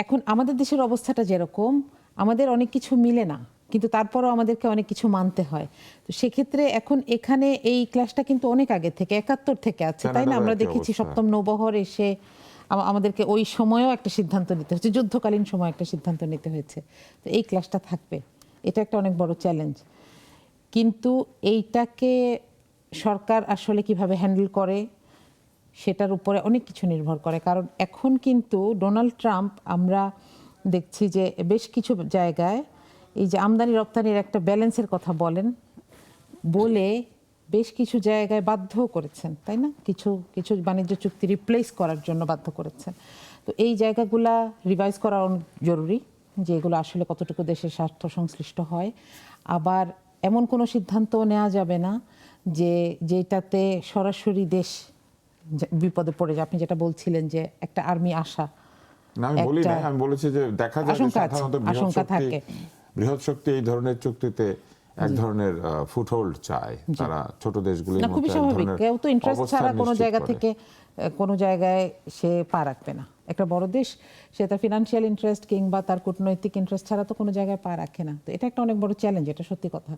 এখন আমাদের দেশের অবস্থাটা যেরকম, আমাদের অনেক কিছু মিলে না, কিন্তু তারপরও আমাদেরকে অনেক কিছু মানতে হয়। তো সেক্ষেত্রে এখন এখানে এই ক্লাসটা কিন্তু অনেক আগে থেকে ৭১ থেকে আছে, তাই না? আমরা দেখেছি সপ্তম নৌবহর এসে আমাদেরকে ওই সময়েও একটা সিদ্ধান্ত নিতে হয়েছে, যুদ্ধকালীন সময় একটা সিদ্ধান্ত নিতে হয়েছে। তো এই ক্লাসটা থাকবে, এটা একটা অনেক বড় চ্যালেঞ্জ। কিন্তু এইটাকে সরকার আসলে কিভাবে হ্যান্ডেল করে সেটার উপরে অনেক কিছু নির্ভর করে। কারণ এখন কিন্তু ডোনাল্ড ট্রাম্প, আমরা দেখছি যে বেশ কিছু জায়গায় এই যে আমদানি রপ্তানির একটা ব্যালেন্সের কথা বলে বেশ কিছু জায়গায় বাধ্য করেছেন, তাই না? কিছু কিছু বাণিজ্য চুক্তি রিপ্লেস করার জন্য বাধ্য করেছেন। তো এই জায়গাগুলা রিভাইজ করা অনেক জরুরি, যে এগুলো আসলে কতটুকু দেশের স্বার্থ সংশ্লিষ্ট হয়। আবার এমন কোনো সিদ্ধান্ত নেওয়া যাবে না যেটাতে সরাসরি দেশ বিপদে পড়ে যায়। আপনি যেটা বলছিলেন যে একটা আর্মি আসা, না আমি বলি না, আমি বলেছি যে দেখা যায় যে সাধারণত বৃহৎ শক্তি এই ধরনের চুক্তিতে এক ধরনের ফুটহোল্ড চায়, তারা ছোট দেশগুলির মধ্যে। খুবই স্বাভাবিক, কেউ তো ইন্টারেস্ট ছাড়া কোনো জায়গা থেকে কোনো জায়গায় সে পা রাখবে না। একটা বড় দেশ, সে তার ফিনান্সিয়াল ইন্টারেস্ট কিংবা তার কূটনৈতিক ইন্টারেস্ট ছাড়া তো কোনো জায়গায় পা রাখে না। তো এটা একটা অনেক বড় চ্যালেঞ্জ, এটা সত্যি কথা।